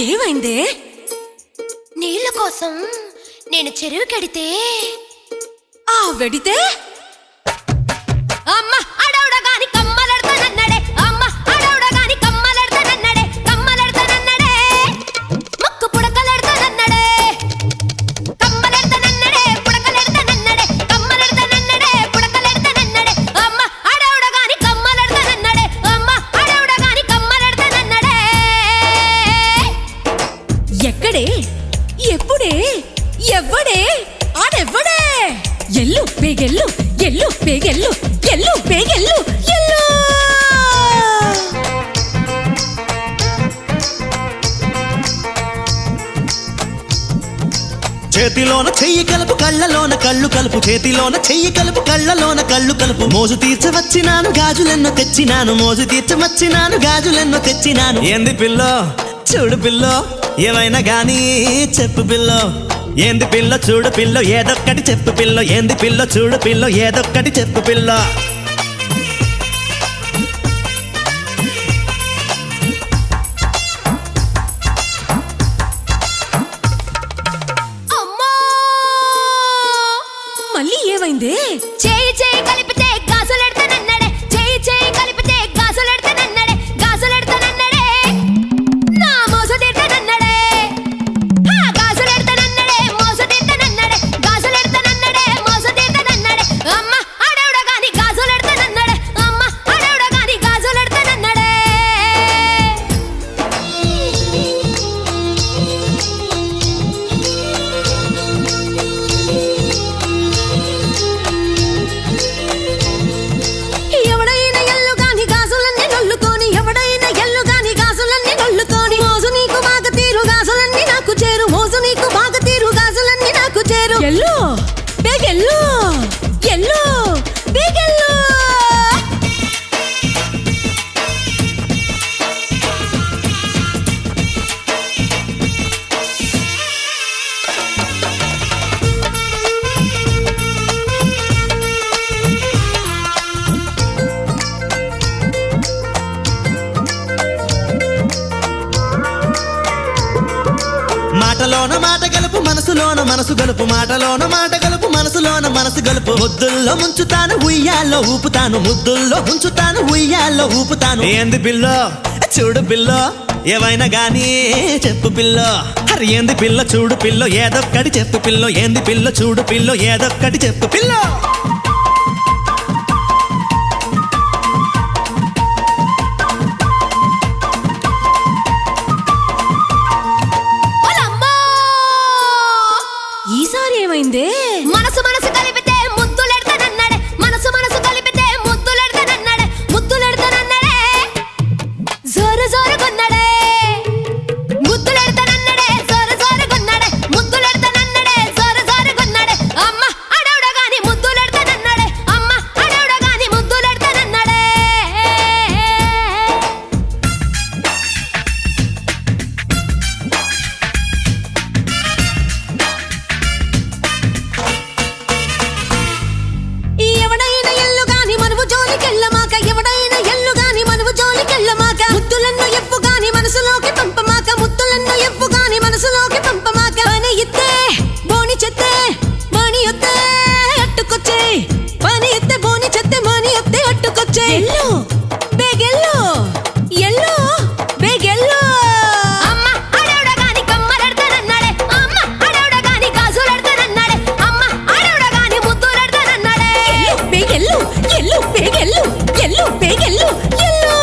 ఏమైందే? నీళ్ళ కోసం నేను చెరువుకెడితే ఆ వెడితే అమ్మ అడవుడగాని కమ్మలెడతానన్నడే, అమ్మ అడవుడగాని కమ్మలెడతానన్నడే, కమ్మలెడతానన్నడే, ముక్కు పుడకలెడతానన్నడే, కమ్మలెడతానన్నడే, పుడకలెడతానన్నడే, కమ్మలెడతానన్నడే, పుడకలెడతానన్నడే, అమ్మ అడవుడగాని కమ్మలెడతానన్నడే, అమ్మ అడవుడగాని కమ్మలెడతానన్నడే. ఎక్కడే? ఎప్పుడే? ఎవ్వడే? ఆడెవ్వడే? ఎల్లు పేగెల్లు, ఎల్లు పేగెల్లు, ఎల్లు పేగెల్లు, ఎల్లు. చేతిలోన చెయ్యి కలుపు కళ్ళలోన కళ్ళు కలుపు, చేతిలోన చెయ్యి కలుపు కళ్ళలోన కళ్ళు కలుపు. మోజు తీర్చవచ్చినాను గాజులెన్నో తెచ్చినాను, మోజు తీర్చవచ్చినాను గాజులెన్నో తెచ్చినాను. ఏంది పిల్లో చూడు పిల్లో, ఏమైనా గానీ చెప్పు పిల్లో. ఏంది పిల్ల చూడు పిల్లో, ఏదొక్కటి చెప్పు పిల్లో. ఏంది పిల్ల చూడు పిల్లో, ఏదొక్కటి చెప్పు పిల్లో. అమ్మా మళ్ళీ ఏమైందే? చేయి చేయి కలిపితే గాజులెడతానన్నడే, చేయి చేయి కలిపితే గాజులెడతానన్నడే, గాజులెడతానన్నడే, నా మోస తీర్తానన్నడే, గాజులెడతానన్నడే, మోస తీర్తానన్నడే, గాజులెడతానన్నడే, మోస తీర్తానన్నడే, అమ్మ అడవుడగాని గాజులెడతానన్నడే, అమ్మ అడవుడగాని గాజులెడతానన్నడే. ఎవడైనా ఎల్లు గాని గాజులన్నీ నొల్లుకొని, ఎవడైనా ఎల్లు గాని గాజులన్నీ నొల్లుకొని, మోజు నీకు బాగా తీరు గాజులన్నీ నాకు చేరు, మోజు నీకు బాగా తీరు గాజులన్నీ నాకు చేరు. ఎల్లు పేగెల్లు, ఎల్లు పేగెల్లు. మాటలోన మాట గలుపు మనసులోన మనసు గలుపు, మాటలోన మాట గలుపు మనసులోన మనసు గలుపు. ముద్దుల్లో ముంచుతాను ఉయ్యాల్లో ఊపుతాను, ముద్దుల్లో ముంచుతాను ఉయ్యాల్లో ఊపుతాను. ఏంది పిల్లో చూడు పిల్లో, ఏవైనా గానీ చెప్పు పిల్లో. అరే ఏంది పిల్ల చూడు పిల్లో, ఏదొక్కటి చెప్పు పిల్లో. ఏంది పిల్ల చూడు పిల్లో, ఏదొక్కటి చెప్పు పిల్లో. ఓలమ్మా ఈసారి ఏమైందే? మనసు మనసు కలిపితే ముద్దులెడతానన్నడే, మనసు మనసు కలిపితే ముద్దులెడతానన్నడే, ముద్దులెడతానన్నడే, జోరు జోరు కొన్నడే, ముద్దులెడతానన్నడే, జోరు జోరు కొన్నడే, ముద్దులెడతానన్నడే, జోరు జోరు కొన్నడే, అమ్మ అడవుడగాని ముద్దులెడతానన్నడే, అమ్మ అడవుడగాని ముద్దులెడతానన్నడే. ఎవడైనా ఎల్లు గాని మనవు జోలికెళ్ళమాక, ఎవడైనా ఎల్లు గాని మనవు జోలికెళ్ళమాక, ముద్దులన్నో ఎవ్వు గాని మనసులోకి పంపమాక, ముద్దులన్నో ఎవ్వు గాని మనసులోకి పంపమాక. పని ఇత్తే బోని చెత్తే మణి ఒత్తే అట్టుకొచ్చే, పని ఇత్తే బోని చెత్తే మణి ఒత్తే అట్టుకొచ్చే. ఎల్లు బేగెల్లు, ఎల్లు బేగెల్లు. అమ్మ అడవుడగాని కమ్మలెడతానన్నడే, అమ్మ అడవుడగాని గాజులెడతానన్నడే, అమ్మ అడవుడగాని ముద్దులెడతానన్నడే. ఎల్లు బేగెల్లు, ఎల్లు బేగెల్లు, ఎల్లు బేగెల్లు, ఎల్లు.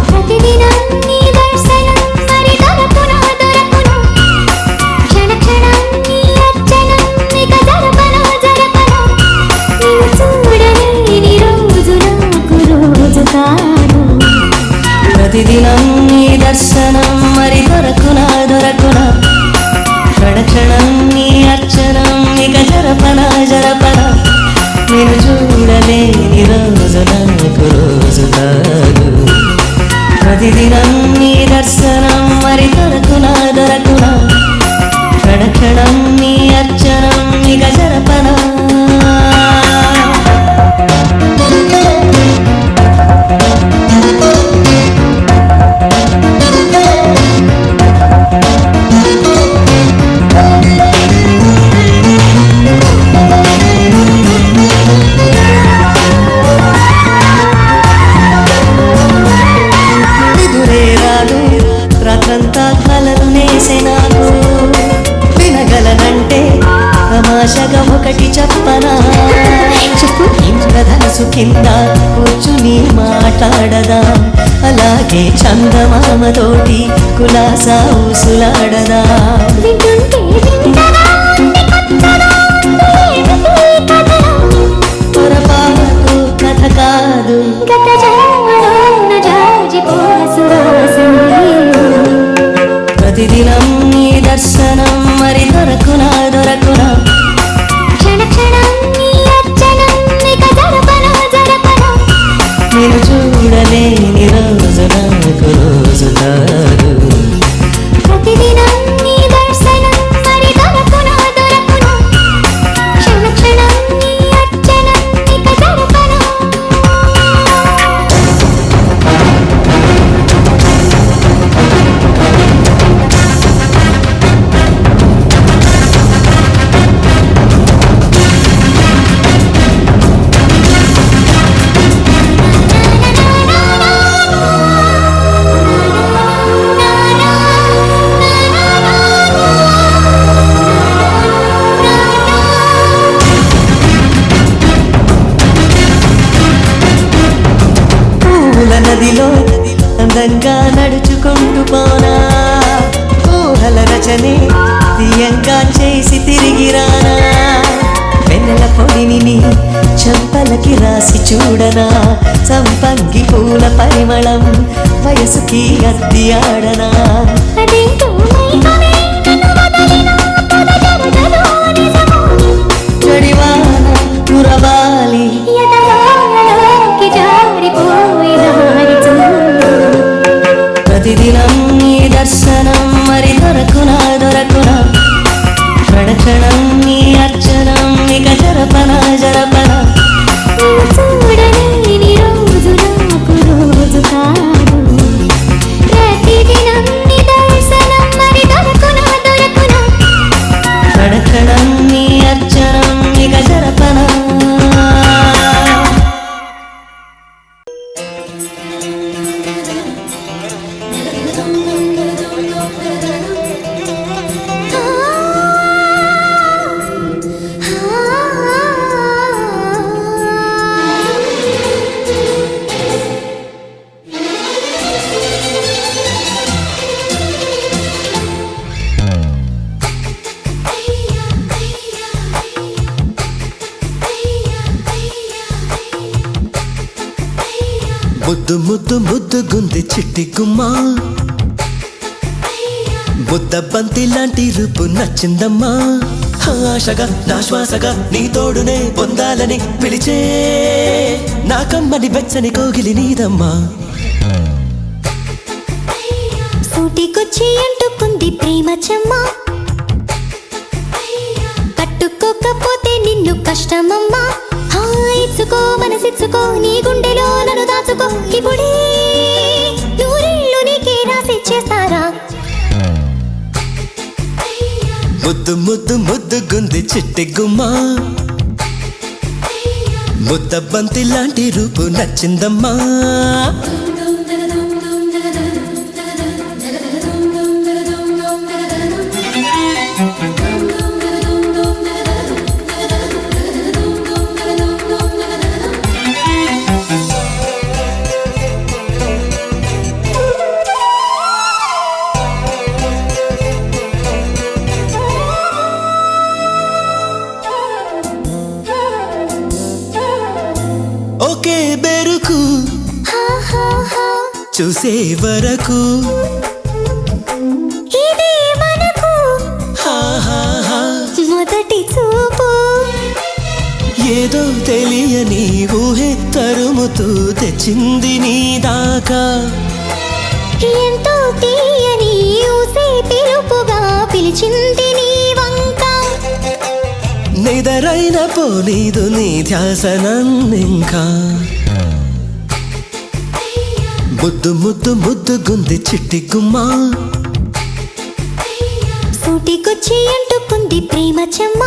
ప్రతిదినం నీ దర్శనం మరి దొరకునా దొరకును, క్షణ క్షణం నీ అర్చనం ఇక జరపనా జరపను, నిన్ను చూడలేని రోజు నాకు రోజు కాదు. ప్రతిదినం నీ దర్శనం మరి దొరకునా దొరకునా, క్షణ క్షణం నీ అర్చనం ఇక జరపనా జరపనా, నేను చూడలేని రోజు నాకు రోజు కాదు. ప్రతిదినం నీ కింద కూర్చుని మాట్లాడదా అలాగే చందమామతోటి కులాసా ఊసులాడదా వింటుంటే వింతగా ఉంది కొత్తగా ఉంది ఏమిటి కథనం పొరపాటు కథ కాదు గత జన్మలోన జాజిపోయిన సువాసనే ప్రతిదినం నీ దర్శనం మరి దొరకునా దొరకునా క్షణ క్షణం నీ అర్చనం ఇక జరపనా జరపనా నేను చూడలేని రోజు నాకు రోజు కాదు ప్రతిదినం నీ దర్శనం మరి దొరకునా దొరకునా క్షణ క్షణం నీ అర్చనం ఇక జరపనా పూల నదిలో అందంగా నడుచుకుంటూ పోనా ఊహల రచనే తీయంగా చేసి తిరిగి రానా వెన్నెల పొడిని నీ చెంపలకి రాసి చూడనా సంపంగి పూల పరిమళం వయసుకి అద్ది ఆడనా అదేంటో మైకమే నన్ను వదలినా పద జరగదో నిజమో జడివాన కురవాలి ఎదలోకి జారిపోయిన హరిచంద్రుడు ప్రతిదినం నీ దర్శనం మరి దొరకునా దొరకునా క్షణ క్షణం నీ అర్చనం ఇక జరపనా జరపనా నిన్ను చూడలేని రోజు నాకు రోజు కాదు ప్రతిదినం నీ దర్శనం మరి దొరకునా దొరకునా క్షణ క్షణం నీ అర్చనం ఇక జరపనా ముద్దు ముద్దు ముద్దు గుంది చిట్టి గుమ్మా ముద్ద బంతి లాంటి రూపు నచ్చిందమ్మా ఆశగా నా శ్వాసగా నీ తోడునే పొందాలని పిలిచే నా కమ్మని వెచ్చని కోగిలి నీదమ్మా సూటికొచ్చి అంటుకుంది ప్రేమ చెమ్మ కట్టుకోకపోతే నిన్ను కష్టమమ్మా ఇచ్చుకో మనసిచ్చుకో నీ గుండెలో నన్ను దాచుకో ఇప్పుడే నూరేళ్ళు నీకే రాసిచ్చేస్తారా ముద్దు ముద్దు ముద్దు గుంది చిట్టి గుమ్మా ముద్ద బంతి లాంటి రూపు నచ్చిందమ్మా ఒకే బెరుకు చూసే వరకు ఇదే మనకు మొదటి చూపు ఏదో తెలియని ఊహే తరుముతూ తెచ్చింది నీ దాకా ఎంతో తీయని ఊసే పిలుపుగా పిలిచింది నీ వంక నిదరైన పోనీదు నీ ధ్యాసనన్నింకా ముద్దు ముద్దు ముద్దు గుంది చిట్టి గుమ్మా సూటికొచ్చి అంటుకుంది ప్రేమ చెమ్మ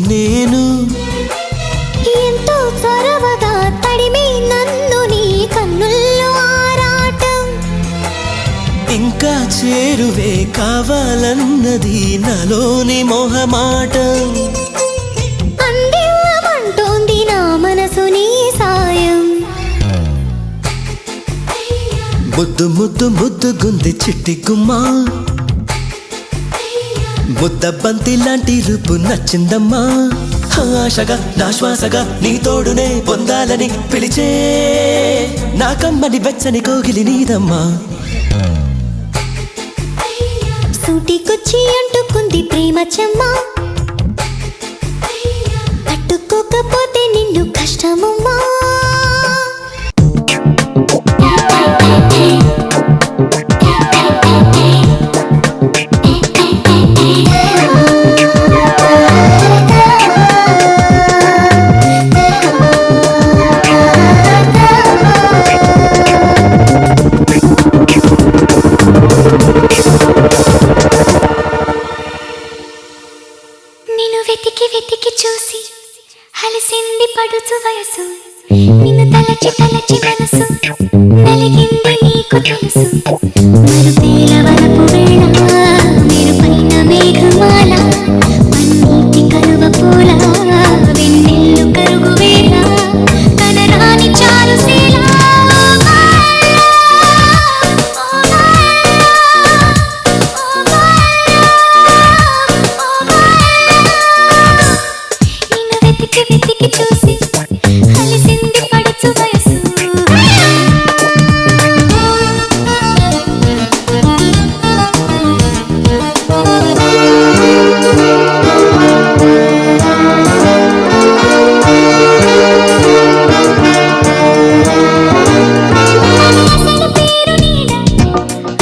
నేను ఎంతో చొరవగా తడిమి నన్ను నీ కన్నుల్లో ఆరాటం ఇంకా చేరువే కావాలన్నది నాలోని మొహమాటం అందివ్వమంటోంది నా మనసు నీ సాయం ముద్దు ముద్దు ముద్దుగుంది చిట్టి గుమ్మా ముద్ద బంతి లాంటి రూపు నచ్చిందమ్మా ఆశగా నా శ్వాసగా నీ తోడునే పొందాలని పిలిచే నా కమ్మని వెచ్చని కోగిలి నీదమ్మా సూటికొచ్చి అంటుకుంది ప్రేమ చెమ్మ పట్టుకోకపోతే నిన్ను కష్టమమ్మా నిన్ను వెతికి వెతికి చూసి హలసింది పడుచు వయసు నిన్ను తలచి తలచి మనసు నలిగింది నీకు తెలుసు మరుపేల వరపు వేళ మెరుపైన మేఘమాల పన్నీటి కలువ పూల వెన్నెల్లు కరుగు వేళ కనరాని చారుశీల వెతికి చూసి హలిసింది పడుచు వయసు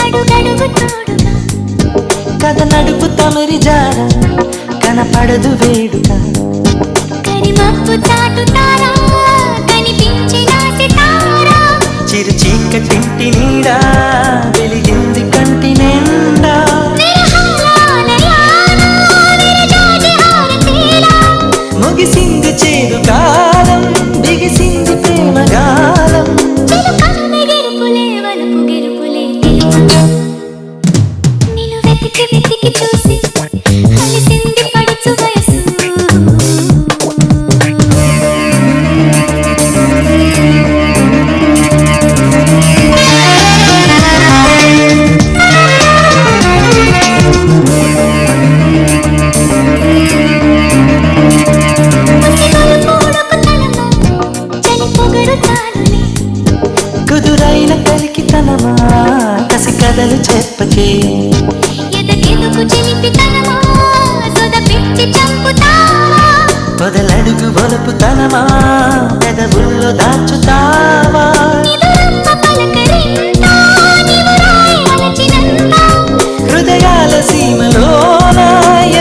అడుగడుగు తోడుగా కథ నడుపు తమరి జాడ కనపడదు వేడుక కరిమప్పు చాటుతారా కనిపించిన సితారా చిరు చీకటింటి నీడా వెలిగింది కంటి నిండా నిరహాలయానా నిరజాజి హారతీలా ముగిసింది చేదు కాలం బిగిసింది ప్రేమ గాలం చిలుకన్న గెరుపులే వలపు గెరుపులే తెలుగు నిన్ను వెతికి వెతికి చూసి హలిసింది పడుచు వయసు కుదురైన కలికితనమా కసి కథలు చెప్పకే ఎదకెదుకు చిలిపితనమా సొద పెట్టి చంపుతావా పొదలడుగు బొలుపుతనమా పెదవుల్లో దాచుతావా నిదురమ్మ పలకరింత నీవు రాయవలచినంత హృదయాల సీమలోన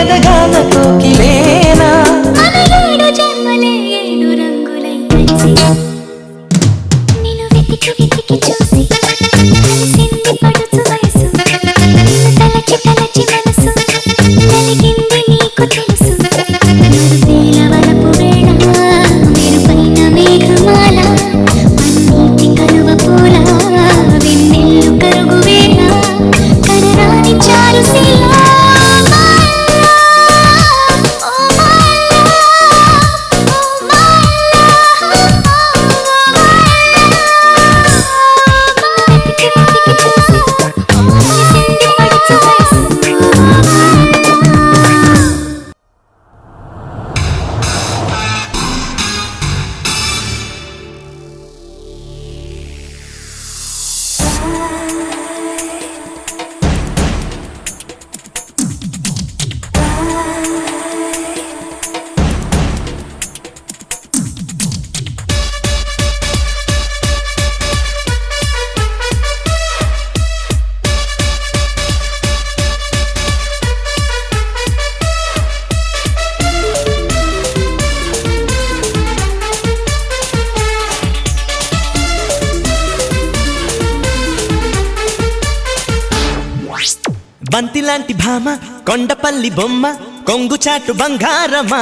ఎదగాన కోకిలేనా మన ఏడు జన్మలే ఏడు రంగులై కలిసి నిన్ను వెతికి వెతికి చూసి హలిసింది పడుచు వయసు నిన్ను తలచి తలచి మనసు నలిగింది నీకు తెలుసు మరుపేల వలపు వేళ మెరుపైన మేఘమాల పన్నీటి కలువ పూల వెన్నెల్లు కరుగు వేళ కనరాని చారుశీల బంతిలాంటి భామ కొండపల్లి బొమ్మ కొంగు చాటు బంగారమా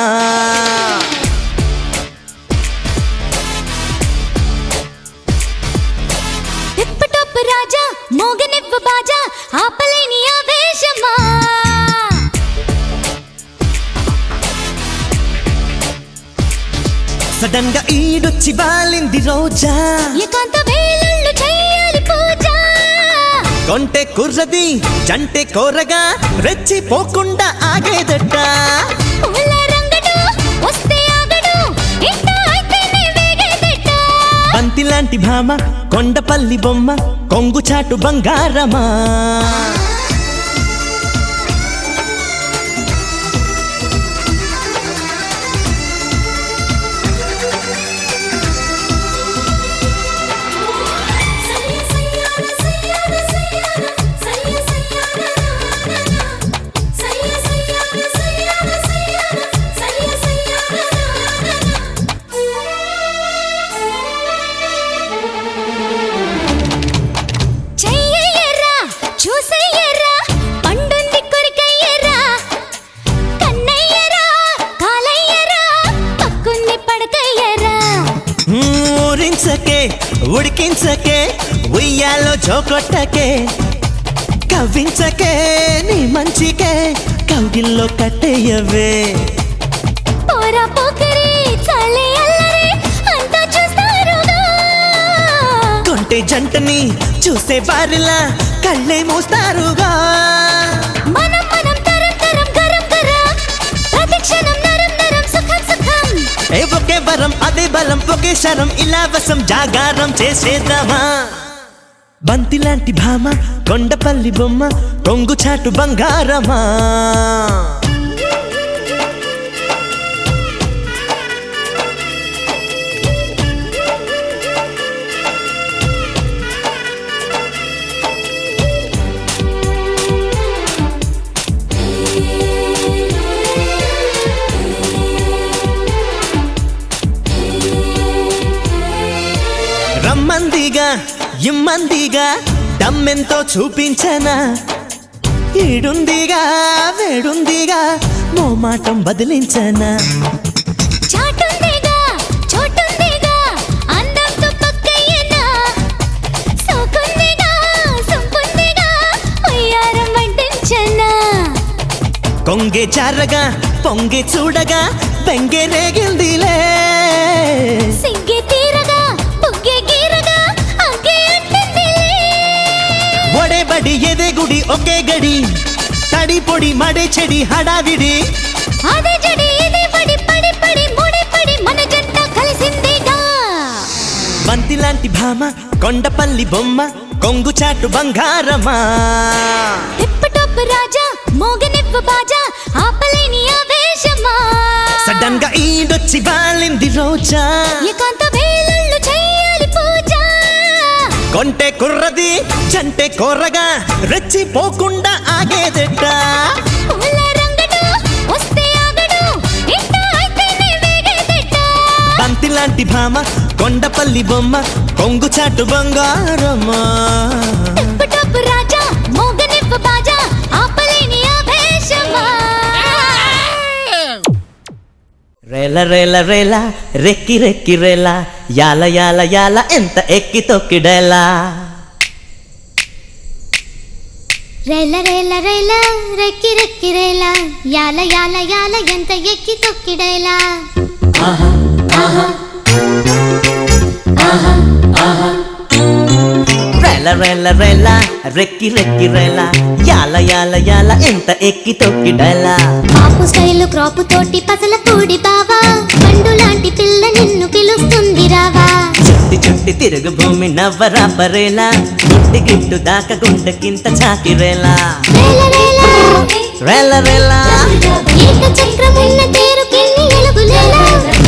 టిప్ టాప్ రాజా మోగనివ్వ బాజా ఆపలేని ఆవేశమా సడన్ గా ఈడొచ్చి బాలింది రోజా ఏకాంత వేళల్లో చేయాలి పూజ కొంటె కుర్రది జంటె కోరగా రెచ్చిపోకుండా ఆగేదట పూల రంగడు వస్తే ఆగడు ఇంట అయితేనే వేగేదట బంతి లాంటి భామ కొండపల్లి బొమ్మ కొంగు చాటు బంగారమా చెయ్యయ్యరా చూసయ్యరా పండుంది కొరికయ్యరా కన్నయ్యరా కాలయ్యరా పక్కుంది పడకయ్యరా ఊరించకే ఉడికించకే ఉయ్యాలో జోకొట్టకే కవ్వించకే నీ మంచికే కౌగిల్లో కట్టేయవే పోరా పోకరి చాలే అల్లరి అంతా చూస్తారుగా కొంటె జంటని చూసే వారిలా కళ్ళే మోస్తారుగా మనం మనం తరం తరం గరం గరం ప్రతిక్షణం నరం నరం సుఖం సుఖం ఏ ఒకే వరం అదే బలం ఒకే శరం ఇలా వసం జాగారం చేసేద్దామా బంతి లాంటి భామ కొండపల్లి బొమ్మ కొంగు చాటు బంగారమా రమ్మందిగా ఇమ్మందిగా దమ్మెంతో చూపించనా ఈడుందిగా వేడుందిగా మోమాటం బదిలించనా చాటుందిగా చోటుందిగా అందంతో పక్కయ్యనా సోకుందిగా సంపుందిగా ఉయ్యారం వడ్డించనా కొంగే చారగా పొంగే చూడగా బెంగే రేగిల్దిలే సిగ్గే తీరగా పుగ్గే గీరగా అగ్గే అంటిందిలే ఒడేబడి ఎదెగుడి ఒకే గడి తడి పొడి మడే చెడి హడావిడి అదే జడి ఇదే పడి పడి పడి ముడి పడి మన జంట కలిసిందిగా బంతి లాంటి భామ కొండపల్లి బొమ్మ కొంగు చాటు బంగారమా టిప్ టాప్ రాజా మోగనివ్వ బాజా ఆపలేని ఆవేశమా సడన్ గా ఈడొచ్చి బాలింది రోజా ఏకాంత వేళల్లో చేయాలి పూజ కొంటె కుర్రది జంటె కోరగా రెచ్చిపోకుండా ఆగేదట పూల రంగడు వస్తే ఆగడు ఇంట అయితేనే వేగేదట బంతి లాంటి భామ కొండపల్లి బొమ్మ కొంగు చాటు బంగారమా టిప్ టాప్ రాజా మోగనివ్వ బాజా ఆపలేని ఆవేశమా రేల రేల రేల రెక్కి రెక్కి రేల యాల యాల యాల ఎంత ఎక్కి తొక్కిడేలా రేల రేల రేల రెక్కి రెక్కి రేల యాల యాల యాల ఎంత ఎక్కి తొక్కిడేలా రేల రేల రేల రెక్కి రెక్కి రేల యాల యాల యాల ఎంత ఎక్కి తొక్కిడేలా పాపు స్టైల్ క్రాప్ తోటి పసల కూడి బావా పండు లాంటి పిల్ల నిన్ను పిలుస్తుంది రావా చుట్టి చుట్టి తిరుగు భూమి నవ్వరా పరేలా గుడ్డి గిట్టు దాక గుండెకింత చాకిరేలా రేల రేల రేల రేల ఏక చక్రమున్న తేరు కిన్ని ఎలుగులేలా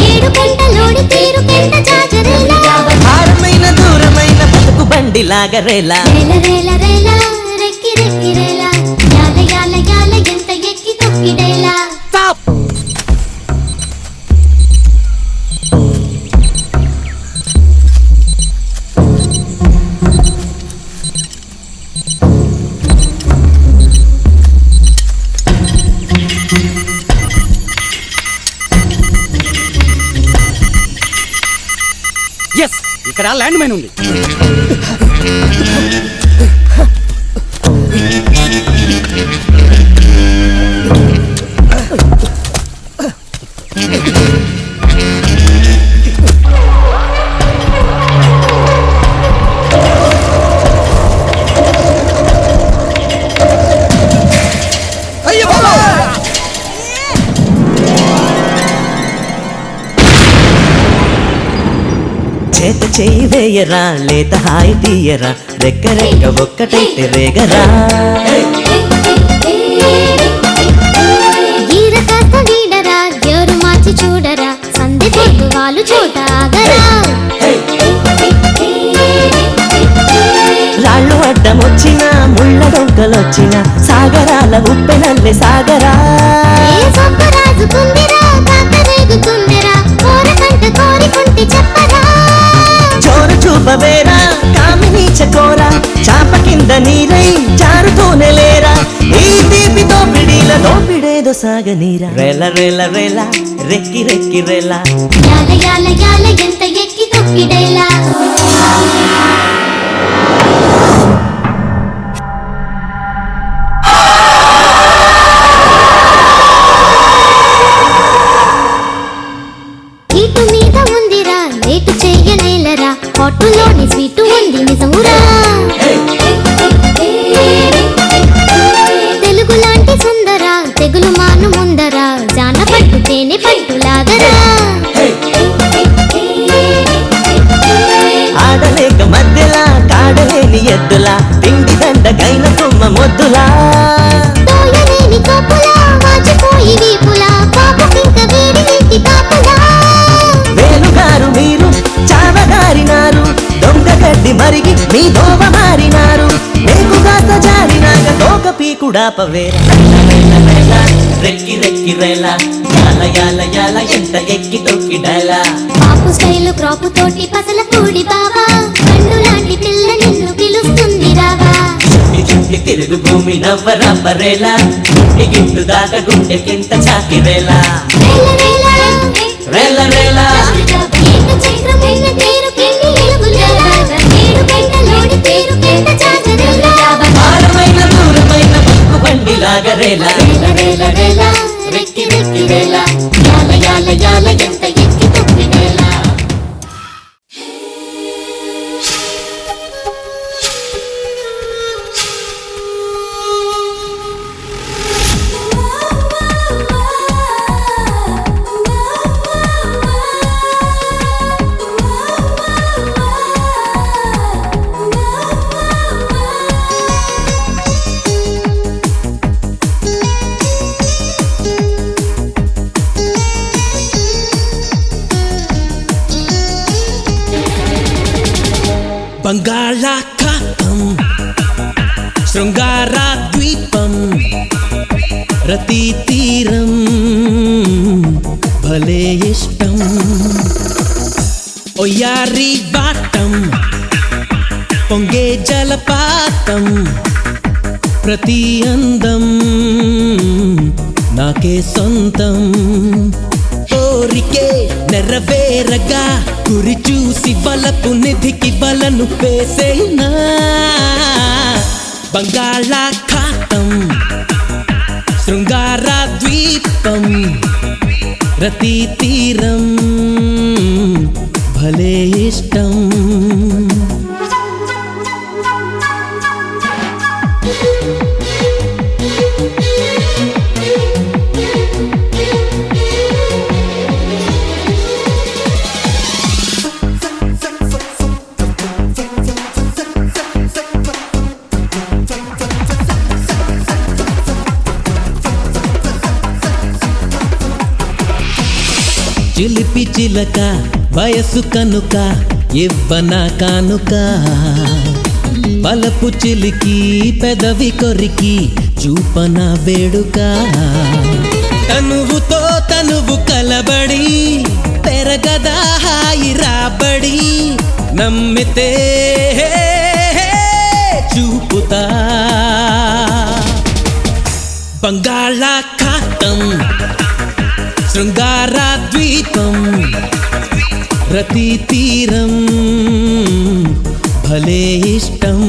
ఏడు గంటలోడి తీరు పెంట చాచరేలా భారమైన దూరమైన బతుకు బండి లాగరేలా రేల రేల రేల రెక్కి రెక్కి రేల యాల యాల యాల ఎంత ఎక్కి తొక్కిడేలా ఎస్, ఇక్కడ ల్యాండ్ మైన్ ఉంది. చేత చేయి వేయరా, లేత హాయి తీయరా, రెక్క ఒక్కటైతే రేగరా. గీర కాస్త వీడరా, గేరు మార్చి చూడరా, సంధి పొద్దు వాళ్ళు చోట ఆగరా. రాళ్ళు అడ్డమొచ్చినా, ముళ్ళ డొంకలొచ్చినా, సాగరాల ఉప్పెనల్లే సాగరా. ఏ సొక్క రాజుకుందిరా, కాక రేగుతుందిరా, కోరకంట కోరికుంటే చెప్పరా. చోరు చూపవేరా, కామిని చకోరా, చాప కింద నీరై జారుతూనే లేరా. ఈ దీపితో పిడిల దోపిడేదో సాగనీరా. రేల రేల రేల, రెక్కి రెక్కి రేల, యాల యాల యాల ఎంత ఎక్కి తొక్కిడేలా. ఇటు మీద ఉందిరా, లేటు చెయ్యనేలరా, పొట్టులోని స్వీటు ఉంది నిజమురా. తెలుగు లాంటి సుందరా, తెగులు మాను ముందరా, జాన పట్టు తేనె పట్టులాగరా. ఆడలేక మధ్యలా, కాడలేని ఎద్దులా, తిండి దండకైన తుమ్మ మొద్దులా. తోయలేని కప్పులా, వాచిపోయి వీపులా, పాపకింక వేడి ఇంటి కాపులా. వేలుగారు మీరు చావగారినారు, దొంగ గడ్డి మరిగి మీ దోవ మారినారు. మేకుగాత జారినాక తోక పీకుడా పవేర. రెక్కి రెక్కి రేల, యాల యాల యాల ఎంత ఎక్కి తొక్కిడలా. పాపు స్టైలు క్రాపు తోటి పసల కూడి బావా, కన్ను లాంటి పిల్ల నిన్ను పిలుస్తుంది రావా. చుట్టి చుట్టి తిరుగు భూమి నవ్వరవ్వరేలా, గుండె గిట్టు దాకా గుండెకింత చాకిరేలా. రేల రేల, ఏక చక్రమైన తేరుకెళ్ళి ఎలుగులేలా, ఏడు పెంటలోని తేరుకెంత చాచరేలా. భారమైన దూరమైన బతుకు బండిలాగా రేలా. రేల రేల, రెక్కి రెక్కి రేల, యాల యాల యాల ఎంత ఎక్కి తొక్కిడేలా. బంగాళాఖాతం, శృంగార ద్వీపం, రతి తీరం భలే ఇష్టం. ఒయ్యారి బాటం, పొంగే జలపాతం, ప్రతి అందం నాకే సొంతం. కోరికే నెరవేరగా, గురి చూసి బలపు నిధికి బలను వేసేనా. బంగాళాఖాతం, శృంగార ద్వీపం, రతి తీరం భలే ఇష్టం. చిలిపి చిలక వయసు కనుక ఇవ్వన కానుక, బలపు చిలికి పెదవి కొరికి చూపన వేడుక. తనువుతో తనువు కలబడి పెరగదా హాయి రాబడి, నమ్మితే చూపుతా. బంగాళాఖాతం, శృంగార ద్వీపం, ప్రతి తీరం భలే ఇష్టం.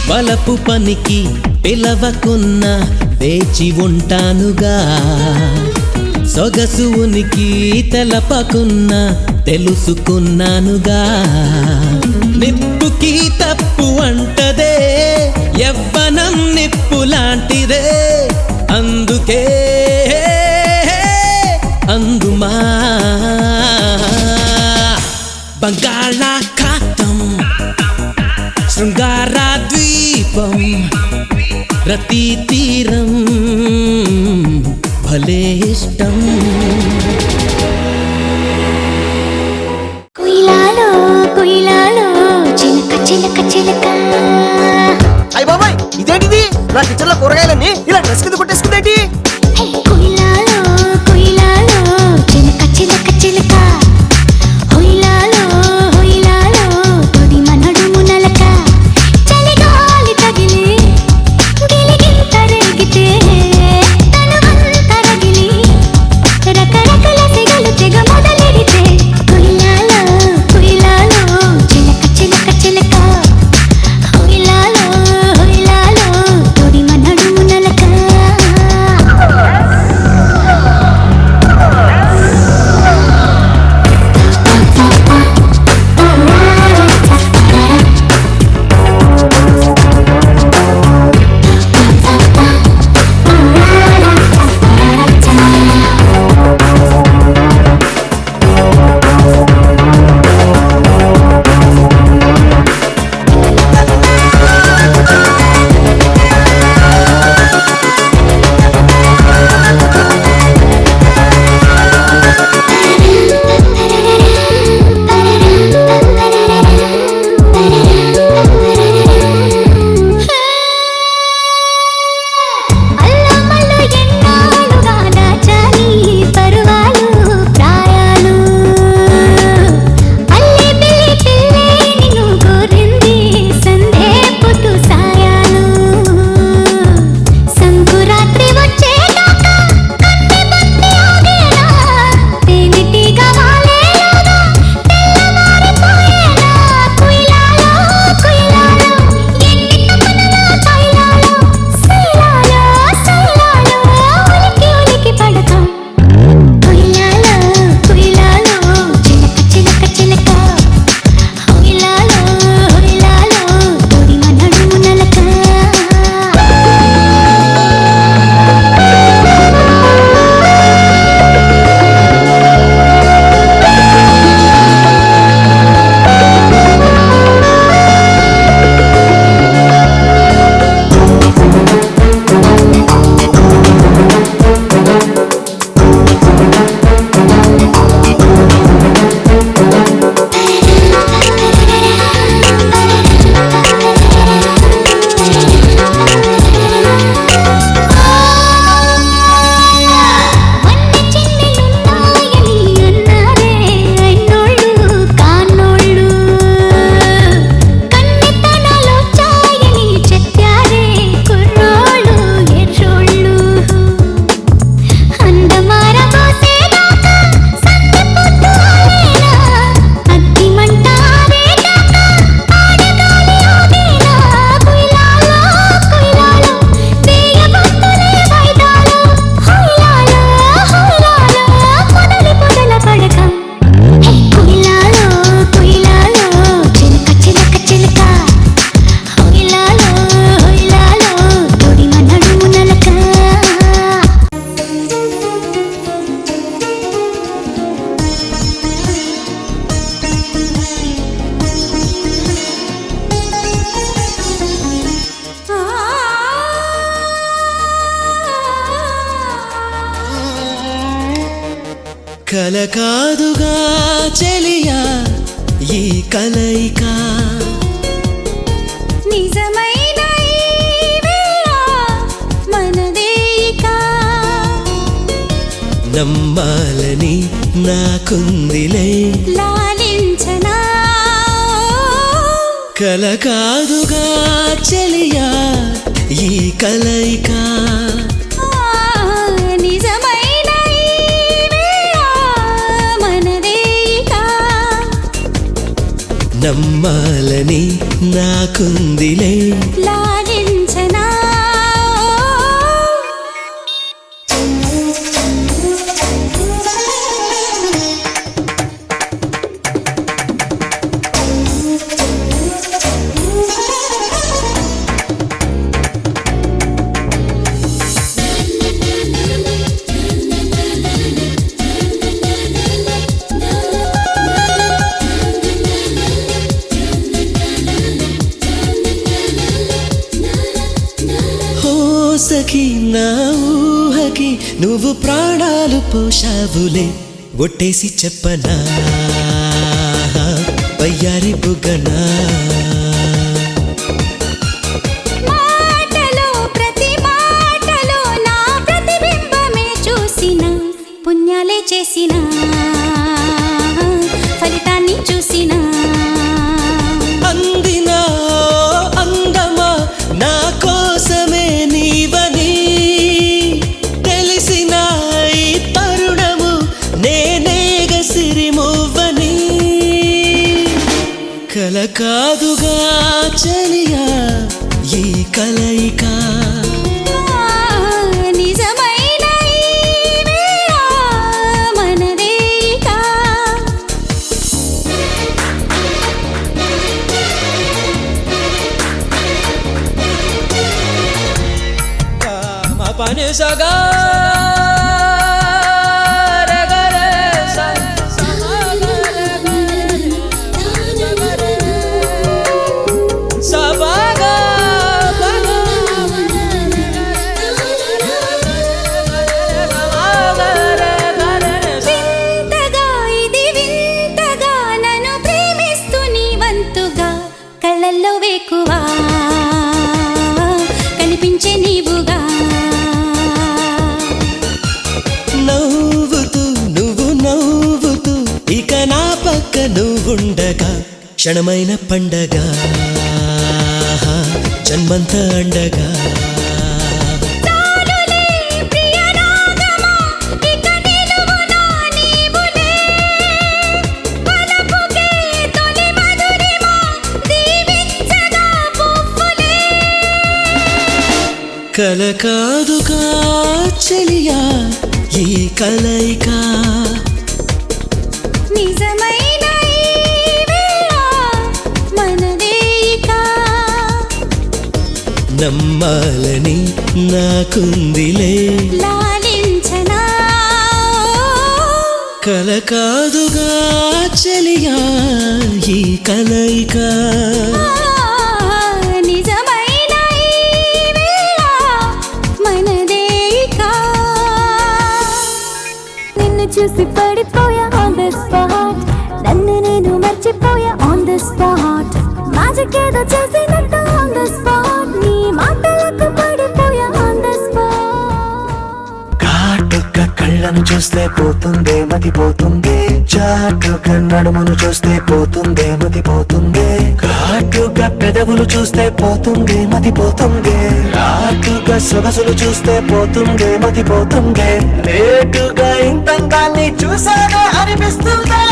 వలపు పనికి పిలవకున్నా వేచి ఉంటానుగా, సొగసు ఉనికి తెలపకున్నా తెలుసుకున్నానుగా. నిప్పుకి తప్పు అంటదే యవ్వనం నిప్పు లాంటిదే, అందుకే అందుమా బంగాళాఖాతం శృంగార ద్వీపం ప్రతి తీరం భలే ఇష్టం. కుయిలాలో కుయిలాలో చిలక చిలక చిలక. అయ్య బాబాయ్ ఇదేంటిది, నా కిచెన్ లో కూరగాయలన్నీ ఇలా డ్రెస్ కింద కొట్టేసుకుందేంటి? హే కుయిలాలో కుయిలాలో చిలక చిలక చిలక. హొయిలాలో హొయిలాలో తొడి మనడుము నలక. చలిగాలి తగిలి గిలిగింత రేగితే తనువంత రగిలి రకరకల సిగలు తెగ మొదలెడితే. కుయిలాలో కుయిలాలో చిలక చిలక చిలక. హొయిలాలో హొయిలాలో తొడి మనడుము నలక. కల కాదుగా చెలియా ఈ కలయిక నిజమైన ఈ నమ్మాలని నాకుందిలే లాలించనా కల కాదుగా చెలియా ఈ కలయిక నిజమైన ఈ వేళ మనదేగా నమ్మాలని నాకుందిలే లాలించనా సఖి నా ఊహకి నువ్వు ప్రాణాలు పోషావులే ఒట్టేసి చెప్పనా వయ్యారి బుగ్గనా మాటలో ప్రతి మాటలో నా ప్రతిబింబమే చూసిన పుణ్యాలే చేసిన ఫలితాన్ని చూసిన అందినా అందమా నా కోసమే నీవని తెలిసిన ఈ తరుణము నేనేగ సిరిమువ్వని కల కాదుగా చలియా ఈ కలయిక నిజమైన ఈ వేళ మనదేగా పని సగా వింతగా ఇది వింతగా నన్ను ప్రేమిస్తూ నీ వంతుగా కళ్ళల్లో వేకువా కనిపించే నీవుగా నవ్వుతూ నువ్వు నవ్వుతూ ఇక నా పక్క నువ్వుండగా క్షణమైన పండగ జన్మంత అండగా చాలులే ప్రియరాగమా ఇక నిలువునా నీవులే పలపుకే తొలి మధురిమా దీవించగా పువ్వులే కల కాదుగా చెలియా ఈ కలయిక నిజమైన ఈ వేళ మనదేగా నమ్మాలని నాకుందిలే లాలించనా కల కాదుగా చెలియా ఈ కలయిక నిజమైన ఈ వేళ మనదేగా నిన్ను చూసి పడిపోయా ఆన్ ద స్పాట్ నన్ను నేను మర్చిపోయా ఆన్ ద స్పాట్ మ్యాజిక్ ఏదో చేసినట్టు ఆన్ ద స్పాట్ నీ మాటలకు పడిపోయా ఆన్ ద స్పాట్ ఘాటుగా కళ్ళను చూస్తే పోతుందే మతి పోతుందే చాటుగా నడుమును చూస్తే పోతుందే మతి పోతుందే ఘాటుగా పెదవులు చూస్తే పోతుందే మతి పోతుందే రాటుగా సొగసులు చూస్తే పోతుందే మతి పోతుందే లేటుగా ఇంతంగా నీ చూసానే అనిపిస్తుందే